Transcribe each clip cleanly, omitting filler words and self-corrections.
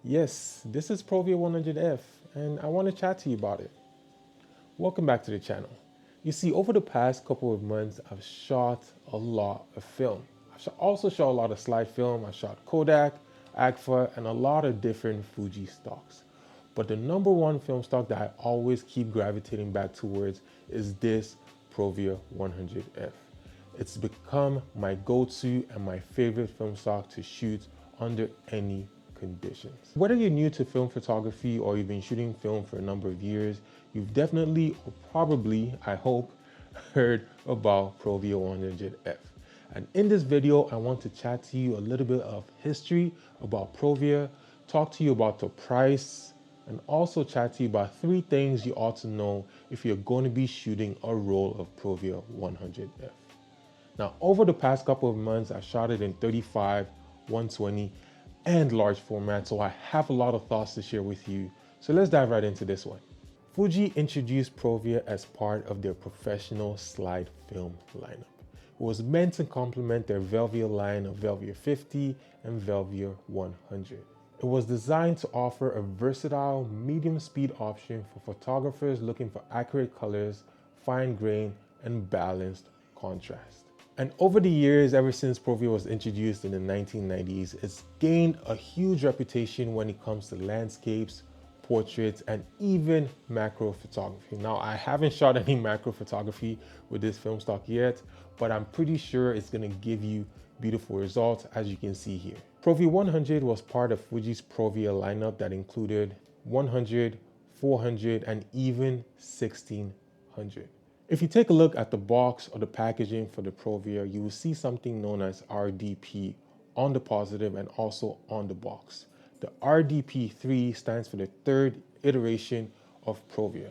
Yes, this is Provia 100F, and I want to chat to you about it. Welcome back to the channel. You see, over the past couple of months, I've shot a lot of film. Also shot a lot of slide film. I shot Kodak, Agfa, and a lot of different Fuji stocks. But the number one film stock that I always keep gravitating back towards is this Provia 100F. It's become my go-to and my favorite film stock to shoot under any conditions. Whether you're new to film photography or you've been shooting film for a number of years, you've definitely or probably, I hope, heard about Provia 100F. And in this video, I want to chat to you a little bit of history about Provia, talk to you about the price, and also chat to you about 3 things you ought to know if you're going to be shooting a roll of Provia 100F. Now, over the past couple of months, I shot it in 35, 120, and large format, so I have a lot of thoughts to share with you. So let's dive right into this one. Fuji introduced Provia as part of their professional slide film lineup. It was meant to complement their Velvia line of Velvia 50 and Velvia 100. It was designed to offer a versatile medium speed option for photographers looking for accurate colors, fine grain, and balanced contrast. And over the years, ever since Provia was introduced in the 1990s, it's gained a huge reputation when it comes to landscapes, portraits, and even macro photography. Now, I haven't shot any macro photography with this film stock yet, but I'm pretty sure it's gonna give you beautiful results, as you can see here. Provia 100 was part of Fuji's Provia lineup that included 100, 400, and even 1600. If you take a look at the box or the packaging for the Provia, you will see something known as RDP on the positive and also on the box. The RDP3 stands for the 3rd iteration of Provia.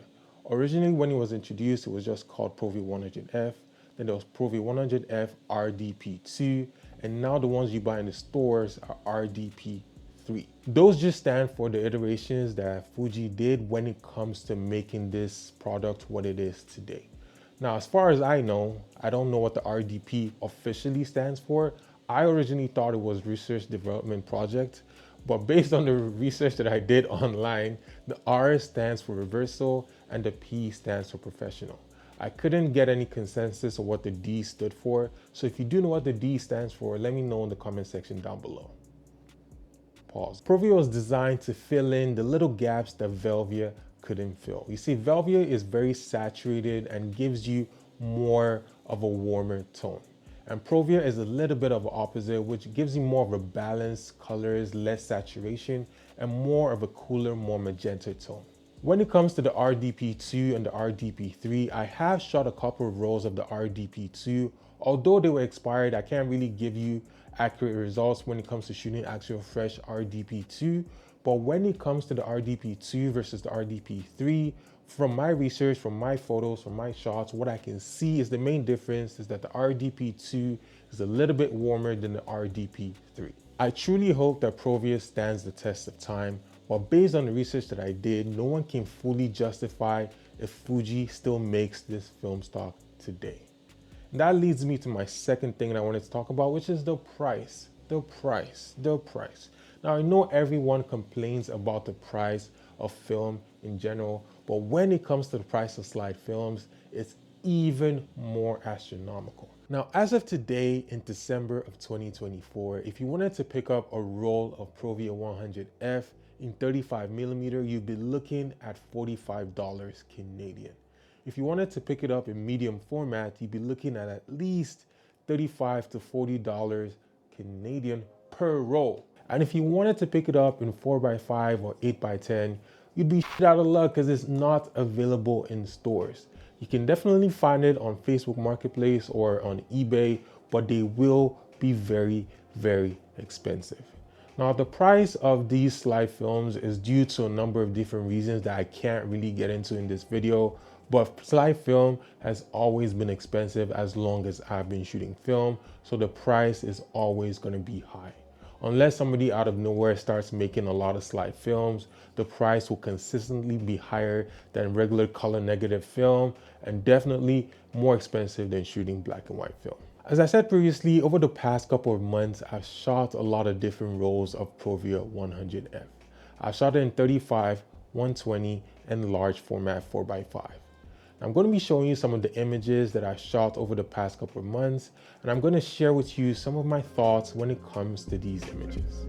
Originally, when it was introduced, it was just called Provia 100F. Then there was Provia 100F RDP2, and now the ones you buy in the stores are RDP3. Those just stand for the iterations that Fuji did when it comes to making this product what it is today. Now, as far as I know, I don't know what the RDP officially stands for. I originally thought it was Research Development Project, but based on the research that I did online, the R stands for Reversal and the P stands for Professional. I couldn't get any consensus of what the D stood for, so if you do know what the D stands for, let me know in the comment section down below. Pause. Provia was designed to fill in the little gaps that Velvia couldn't fill. You see, Velvia is very saturated and gives you more of a warmer tone. And Provia is a little bit of the opposite, which gives you more of a balanced colors, less saturation, and more of a cooler, more magenta tone. When it comes to the RDP2 and the RDP3, I have shot a couple of rolls of the RDP2. Although they were expired, I can't really give you accurate results when it comes to shooting actual fresh RDP2. But when it comes to the RDP2 versus the RDP3, from my research, from my photos, from my shots, what I can see is the main difference is that the RDP2 is a little bit warmer than the RDP3. I truly hope that Provia stands the test of time, but based on the research that I did, no one can fully justify if Fuji still makes this film stock today. And that leads me to my second thing that I wanted to talk about, which is the price. The price. Now, I know everyone complains about the price of film in general, but when it comes to the price of slide films, it's even more astronomical. Now, as of today, in December of 2024, if you wanted to pick up a roll of Provia 100F in 35mm, you'd be looking at $45 Canadian. If you wanted to pick it up in medium format, you'd be looking at least $35 to $40 Canadian per roll. And if you wanted to pick it up in 4x5 or 8x10, you'd be out of luck because it's not available in stores. You can definitely find it on Facebook Marketplace or on eBay, but they will be very, very expensive. Now, the price of these slide films is due to a number of different reasons that I can't really get into in this video, but slide film has always been expensive as long as I've been shooting film, so the price is always going to be high. Unless somebody out of nowhere starts making a lot of slide films, the price will consistently be higher than regular color negative film and definitely more expensive than shooting black and white film. As I said previously, over the past couple of months, I've shot a lot of different rolls of Provia 100F. I shot it in 35, 120, and large format 4x5. I'm going to be showing you some of the images that I shot over the past couple of months, and I'm going to share with you some of my thoughts when it comes to these images.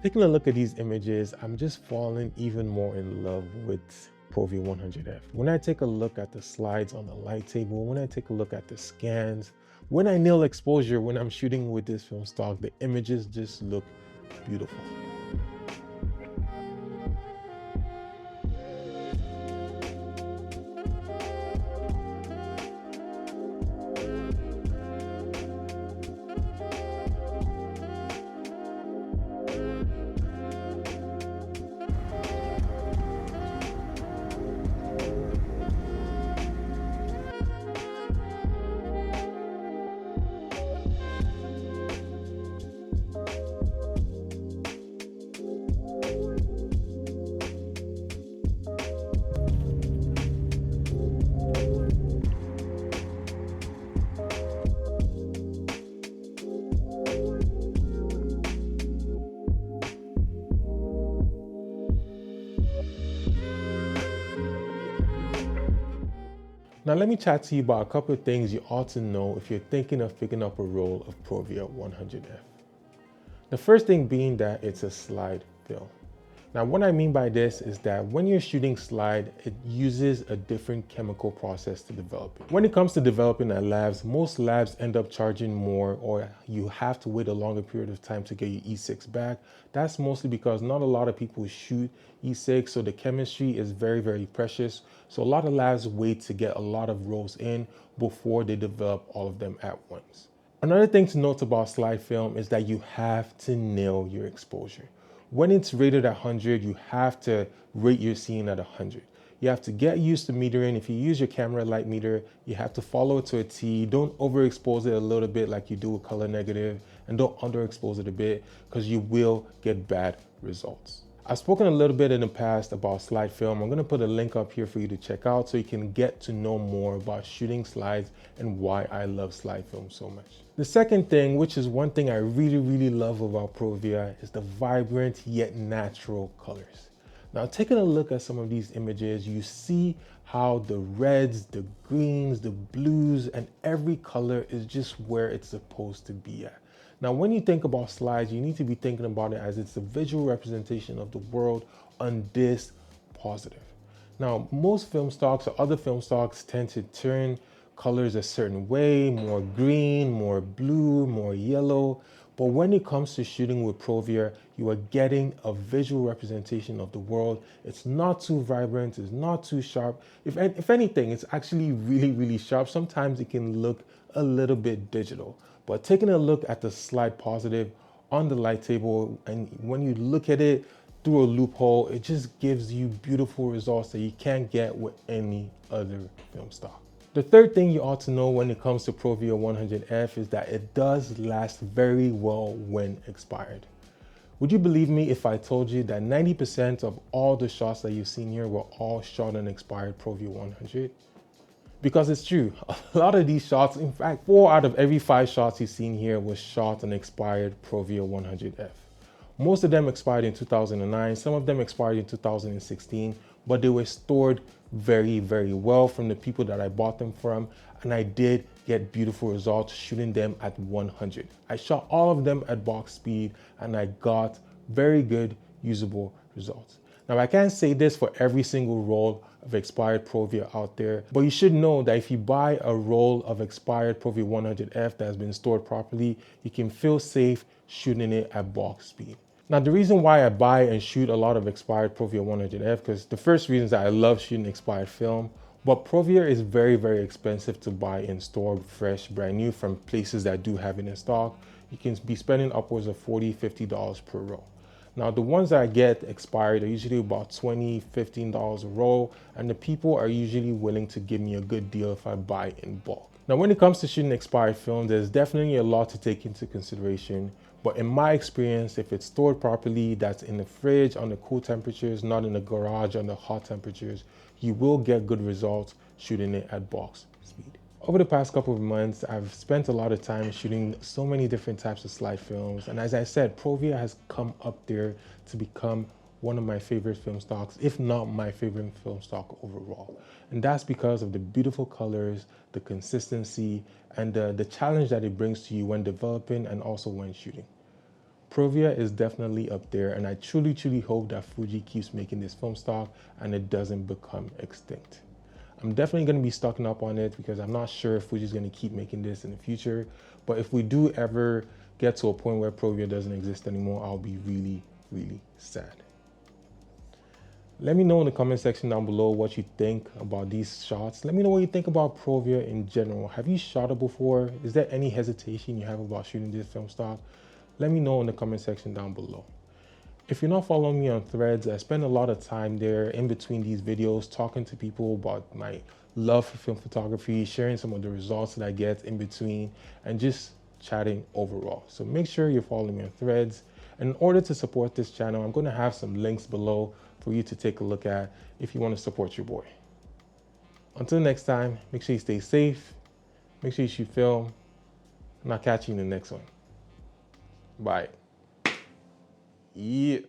Taking a look at these images, I'm just falling even more in love with Provia 100F. When I take a look at the slides on the light table, when I take a look at the scans, when I nail exposure, when I'm shooting with this film stock, the images just look beautiful. Now let me chat to you about a couple of things you ought to know if you're thinking of picking up a roll of Provia 100F. The first thing being that it's a slide film. Now what I mean by this is that when you're shooting slide, it uses a different chemical process to develop it. When it comes to developing at labs, most labs end up charging more, or you have to wait a longer period of time to get your E6 back. That's mostly because not a lot of people shoot E6, so the chemistry is very, very precious. So a lot of labs wait to get a lot of rolls in before they develop all of them at once. Another thing to note about slide film is that you have to nail your exposure. When it's rated at 100, you have to rate your scene at 100. You have to get used to metering. If you use your camera light meter, you have to follow it to a T. Don't overexpose it a little bit like you do with color negative, and don't underexpose it a bit because you will get bad results. I've spoken a little bit in the past about slide film. I'm going to put a link up here for you to check out so you can get to know more about shooting slides and why I love slide film so much. The second thing, which is one thing I really love about Provia, is the vibrant yet natural colors. Now taking a look at some of these images, you see how the reds, the greens, the blues, and every color is just where it's supposed to be at. Now, when you think about slides, you need to be thinking about it as it's a visual representation of the world on this positive. Now, most film stocks or other film stocks tend to turn colors a certain way, more green, more blue, more yellow. But when it comes to shooting with Provia, you are getting a visual representation of the world. It's not too vibrant, it's not too sharp. If anything, it's actually really sharp. Sometimes it can look a little bit digital. But taking a look at the slide positive on the light table, and when you look at it through a loophole, it just gives you beautiful results that you can't get with any other film stock. The third thing you ought to know when it comes to Provia 100F is that it does last very well when expired. Would you believe me if I told you that 90% of all the shots that you've seen here were all shot on expired Provia 100? Because it's true, a lot of these shots, in fact, 4 out of every 5 shots you've seen here was shot on expired Provia 100F. Most of them expired in 2009, some of them expired in 2016, but they were stored very well from the people that I bought them from, and I did get beautiful results shooting them at 100. I shot all of them at box speed, and I got very good usable results. Now, I can't say this for every single roll of expired Provia out there, but you should know that if you buy a roll of expired Provia 100F that has been stored properly, you can feel safe shooting it at box speed. Now, the reason why I buy and shoot a lot of expired Provia 100F, because the first reason is that I love shooting expired film, but Provia is very, very expensive to buy and store fresh, brand new from places that do have it in stock. You can be spending upwards of $40, $50 per roll. Now, the ones that I get expired are usually about $20, $15 a roll, and the people are usually willing to give me a good deal if I buy in bulk. Now, when it comes to shooting expired film, there's definitely a lot to take into consideration. But in my experience, if it's stored properly, that's in the fridge under cool temperatures, not in the garage under hot temperatures, you will get good results shooting it at box speed. Over the past couple of months, I've spent a lot of time shooting so many different types of slide films. And as I said, Provia has come up there to become one of my favorite film stocks, if not my favorite film stock overall. And that's because of the beautiful colors, the consistency, and the challenge that it brings to you when developing and also when shooting. Provia is definitely up there, and I truly, truly hope that Fuji keeps making this film stock and it doesn't become extinct. I'm definitely going to be stocking up on it because I'm not sure if Fuji's going to keep making this in the future. But if we do ever get to a point where Provia doesn't exist anymore, I'll be really, really sad. Let me know in the comment section down below what you think about these shots. Let me know what you think about Provia in general. Have you shot it before? Is there any hesitation you have about shooting this film stock? Let me know in the comment section down below. If you're not following me on Threads, I spend a lot of time there in between these videos talking to people about my love for film photography, sharing some of the results that I get in between, and just chatting overall. So make sure you're following me on Threads. And in order to support this channel, I'm going to have some links below for you to take a look at if you want to support your boy. Until next time, make sure you stay safe, make sure you shoot film, and I'll catch you in the next one. Bye. Yeah.